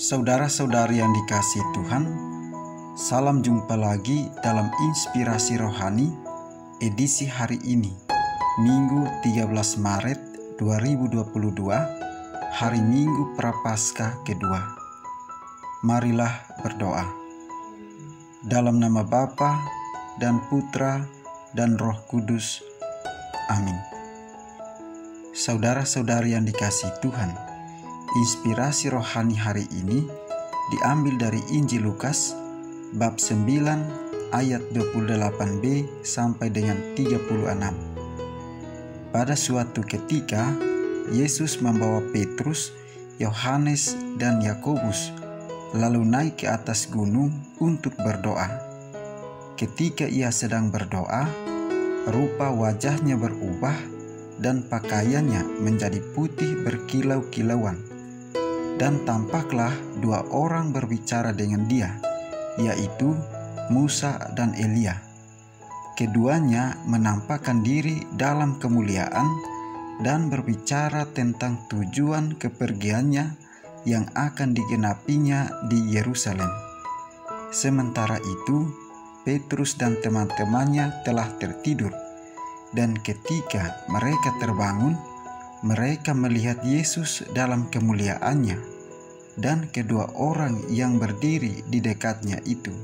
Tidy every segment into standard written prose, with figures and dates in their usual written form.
Saudara-saudari yang dikasihi Tuhan, salam jumpa lagi dalam Inspirasi Rohani edisi hari ini, Minggu 13 Maret 2022, hari Minggu Prapaskah kedua. Marilah berdoa. Dalam nama Bapa dan Putra dan Roh Kudus. Amin. Saudara-saudari yang dikasihi Tuhan, inspirasi rohani hari ini diambil dari Injil Lukas bab 9 ayat 28b sampai dengan 36. Pada suatu ketika, Yesus membawa Petrus, Yohanes, dan Yakobus lalu naik ke atas gunung untuk berdoa. Ketika ia sedang berdoa, rupa wajahnya berubah dan pakaiannya menjadi putih berkilau-kilauan. Dan tampaklah dua orang berbicara dengan dia, yaitu Musa dan Elia. Keduanya menampakkan diri dalam kemuliaan dan berbicara tentang tujuan kepergiannya yang akan digenapinya di Yerusalem. Sementara itu, Petrus dan teman-temannya telah tertidur, dan ketika mereka terbangun, mereka melihat Yesus dalam kemuliaannya dan kedua orang yang berdiri di dekatnya itu.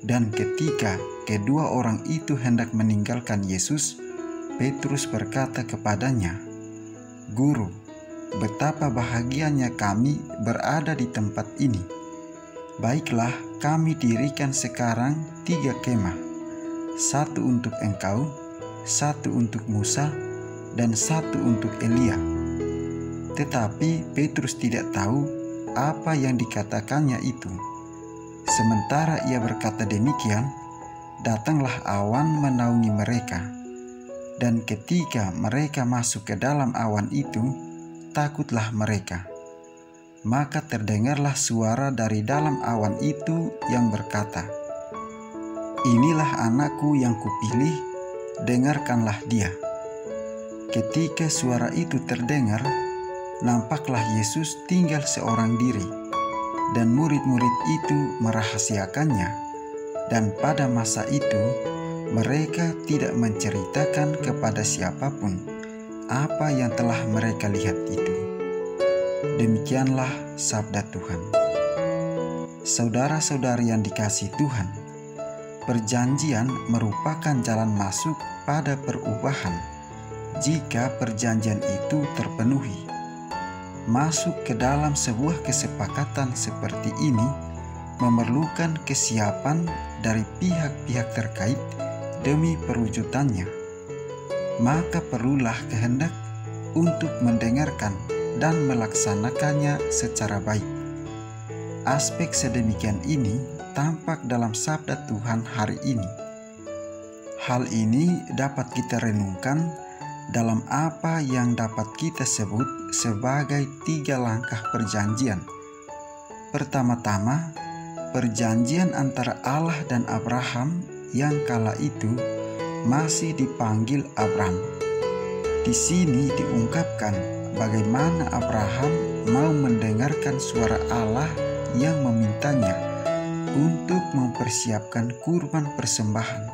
Dan ketika kedua orang itu hendak meninggalkan Yesus, Petrus berkata kepadanya, "Guru, betapa bahagianya kami berada di tempat ini. Baiklah, kami dirikan sekarang 3 kemah, satu untuk engkau, satu untuk Musa, dan satu untuk Elia." Tetapi Petrus tidak tahu apa yang dikatakannya itu. Sementara ia berkata demikian, datanglah awan menaungi mereka. Dan ketika mereka masuk ke dalam awan itu, takutlah mereka. Maka terdengarlah suara dari dalam awan itu yang berkata, "Inilah anakku yang kupilih, dengarkanlah dia." Ketika suara itu terdengar, nampaklah Yesus tinggal seorang diri, dan murid-murid itu merahasiakannya. Dan pada masa itu, mereka tidak menceritakan kepada siapapun apa yang telah mereka lihat itu. Demikianlah sabda Tuhan. Saudara-saudari yang dikasihi Tuhan, perjanjian merupakan jalan masuk pada perubahan. Jika perjanjian itu terpenuhi, masuk ke dalam sebuah kesepakatan seperti ini memerlukan kesiapan dari pihak-pihak terkait demi perwujudannya. Maka perlulah kehendak untuk mendengarkan dan melaksanakannya secara baik. Aspek sedemikian ini tampak dalam sabda Tuhan hari ini. Hal ini dapat kita renungkan dalam apa yang dapat kita sebut sebagai 3 langkah perjanjian. Pertama-tama, perjanjian antara Allah dan Abraham yang kala itu masih dipanggil Abram. Di sini diungkapkan bagaimana Abraham mau mendengarkan suara Allah yang memintanya untuk mempersiapkan kurban persembahan.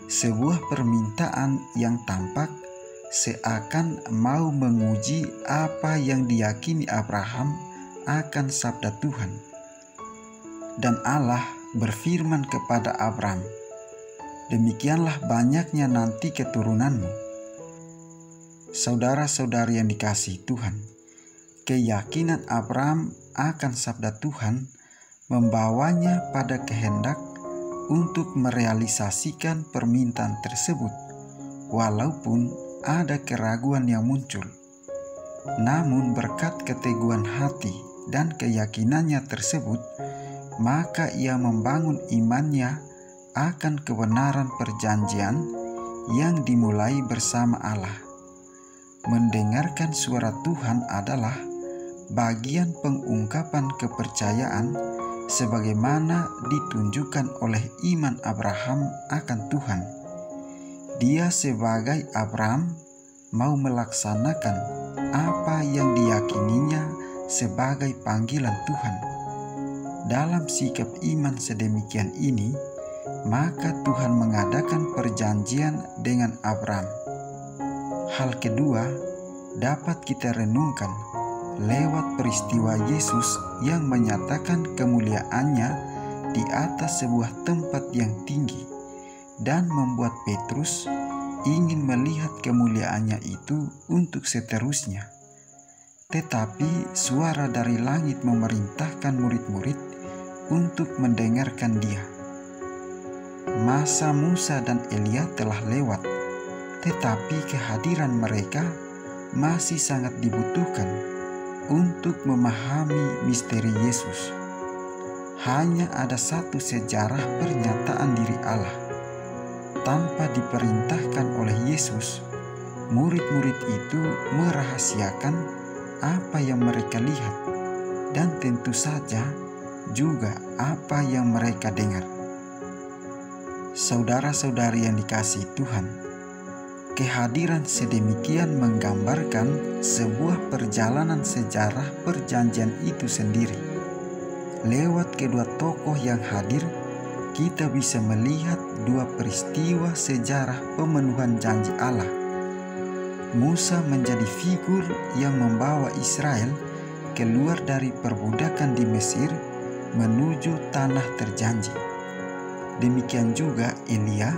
Sebuah permintaan yang tampak seakan mau menguji apa yang diyakini Abraham akan sabda Tuhan. Dan Allah berfirman kepada Abram, "Demikianlah banyaknya nanti keturunanmu." Saudara-saudari yang dikasihi Tuhan, keyakinan Abram akan sabda Tuhan membawanya pada kehendak untuk merealisasikan permintaan tersebut, walaupun ada keraguan yang muncul. Namun berkat keteguhan hati dan keyakinannya tersebut, maka ia membangun imannya akan kebenaran perjanjian yang dimulai bersama Allah. Mendengarkan suara Tuhan adalah bagian pengungkapan kepercayaan sebagaimana ditunjukkan oleh iman Abraham akan Tuhan. Dia sebagai Abram mau melaksanakan apa yang diyakininya sebagai panggilan Tuhan. Dalam sikap iman sedemikian ini, maka Tuhan mengadakan perjanjian dengan Abraham. Hal kedua dapat kita renungkan lewat peristiwa Yesus yang menyatakan kemuliaannya di atas sebuah tempat yang tinggi dan membuat Petrus ingin melihat kemuliaannya itu untuk seterusnya. Tetapi suara dari langit memerintahkan murid-murid untuk mendengarkan dia. Masa Musa dan Elia telah lewat, tetapi kehadiran mereka masih sangat dibutuhkan untuk memahami misteri Yesus. Hanya ada satu sejarah pernyataan diri Allah. Tanpa diperintahkan oleh Yesus, murid-murid itu merahasiakan apa yang mereka lihat dan tentu saja juga apa yang mereka dengar. Saudara-saudari yang dikasihi Tuhan, kehadiran sedemikian menggambarkan sebuah perjalanan sejarah perjanjian itu sendiri. Lewat kedua tokoh yang hadir, kita bisa melihat dua peristiwa sejarah pemenuhan janji Allah. Musa menjadi figur yang membawa Israel keluar dari perbudakan di Mesir menuju tanah terjanji. Demikian juga Elia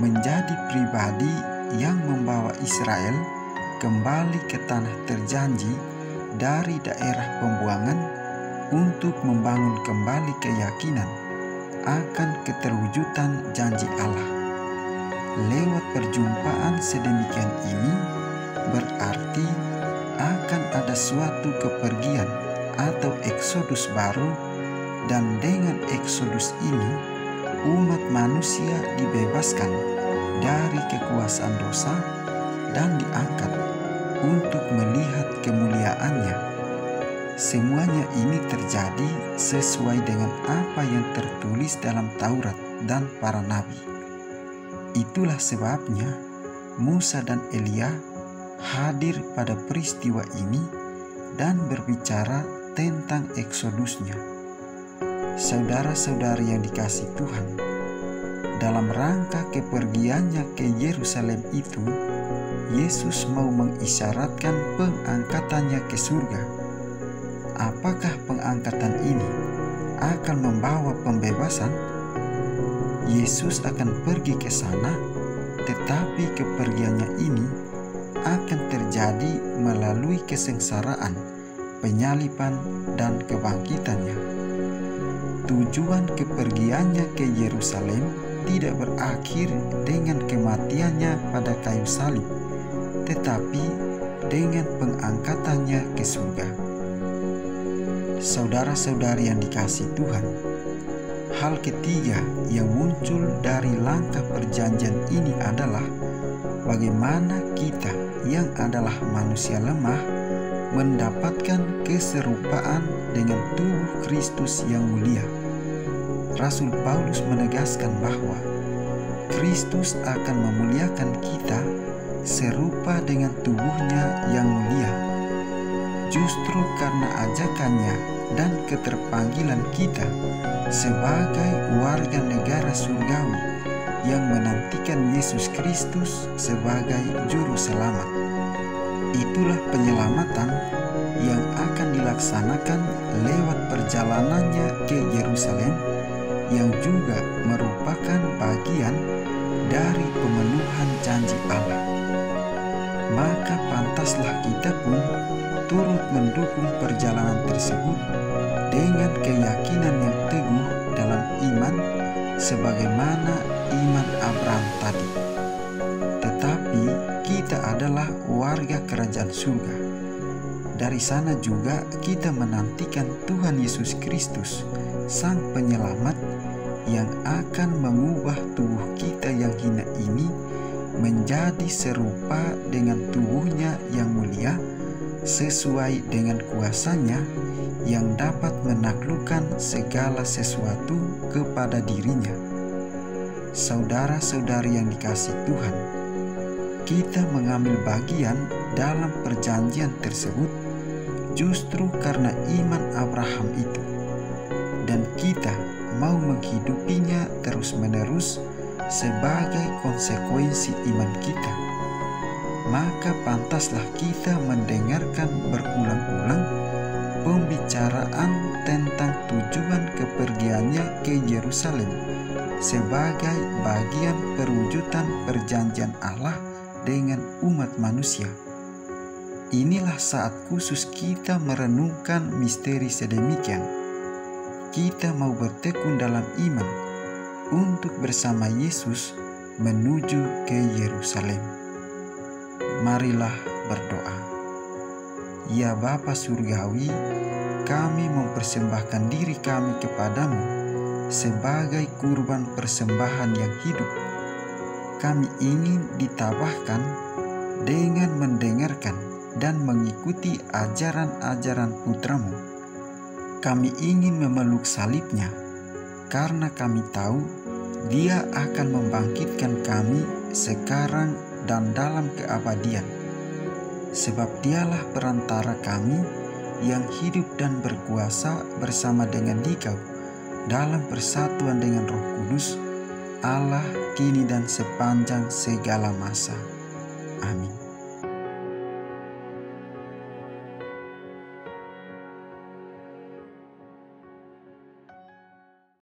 menjadi pribadi yang membawa Israel kembali ke tanah terjanji dari daerah pembuangan untuk membangun kembali keyakinan akan keterwujudan janji Allah. Lewat perjumpaan sedemikian ini berarti akan ada suatu kepergian atau eksodus baru, dan dengan eksodus ini umat manusia dibebaskan dari kekuasaan dosa dan diangkat untuk melihat kemuliaannya. Semuanya ini terjadi sesuai dengan apa yang tertulis dalam Taurat dan para nabi. Itulah sebabnya Musa dan Elia hadir pada peristiwa ini dan berbicara tentang eksodusnya. Saudara-saudari yang dikasihi Tuhan, dalam rangka kepergiannya ke Yerusalem itu, Yesus mau mengisyaratkan pengangkatannya ke surga. Apakah pengangkatan ini akan membawa pembebasan? Yesus akan pergi ke sana, tetapi kepergiannya ini akan terjadi melalui kesengsaraan, penyaliban, dan kebangkitannya. Tujuan kepergiannya ke Yerusalem tidak berakhir dengan kematiannya pada kayu salib, tetapi dengan pengangkatannya ke surga. Saudara-saudari yang dikasihi Tuhan, hal ketiga yang muncul dari langkah perjanjian ini adalah bagaimana kita yang adalah manusia lemah mendapatkan keserupaan dengan tubuh Kristus yang mulia. Rasul Paulus menegaskan bahwa Kristus akan memuliakan kita serupa dengan tubuhnya yang mulia. Justru karena ajakannya dan keterpanggilan kita sebagai warga negara surgawi yang menantikan Yesus Kristus sebagai juru selamat. Itulah penyelamatan yang akan dilaksanakan lewat perjalanannya ke Yerusalem, yang juga merupakan bagian dari pemenuhan janji Allah. Maka pantaslah kita pun turut mendukung perjalanan tersebut dengan keyakinan yang teguh dalam iman, sebagaimana iman Abraham tadi. Tetapi kita adalah warga kerajaan surga. Dari sana juga kita menantikan Tuhan Yesus Kristus, Sang Penyelamat, yang akan mengubah tubuh kita yang hina ini menjadi serupa dengan tubuhnya yang mulia, sesuai dengan kuasanya yang dapat menaklukkan segala sesuatu kepada dirinya. Saudara-saudari yang dikasihi Tuhan, kita mengambil bagian dalam perjanjian tersebut justru karena iman Abraham itu, dan kita mau menghidupinya terus-menerus sebagai konsekuensi iman kita, maka pantaslah kita mendengarkan berulang-ulang pembicaraan tentang tujuan kepergiannya ke Yerusalem sebagai bagian perwujudan perjanjian Allah dengan umat manusia. Inilah saat khusus kita merenungkan misteri sedemikian. Kita mau bertekun dalam iman untuk bersama Yesus menuju ke Yerusalem. Marilah berdoa. Ya Bapa Surgawi, kami mempersembahkan diri kami kepadamu sebagai kurban persembahan yang hidup. Kami ingin ditabahkan dengan mendengarkan dan mengikuti ajaran-ajaran Putramu. Kami ingin memeluk salibnya, karena kami tahu Dia akan membangkitkan kami sekarang dan dalam keabadian. Sebab Dialah perantara kami yang hidup dan berkuasa bersama dengan Dikau dalam persatuan dengan Roh Kudus, Allah kini dan sepanjang segala masa. Amin.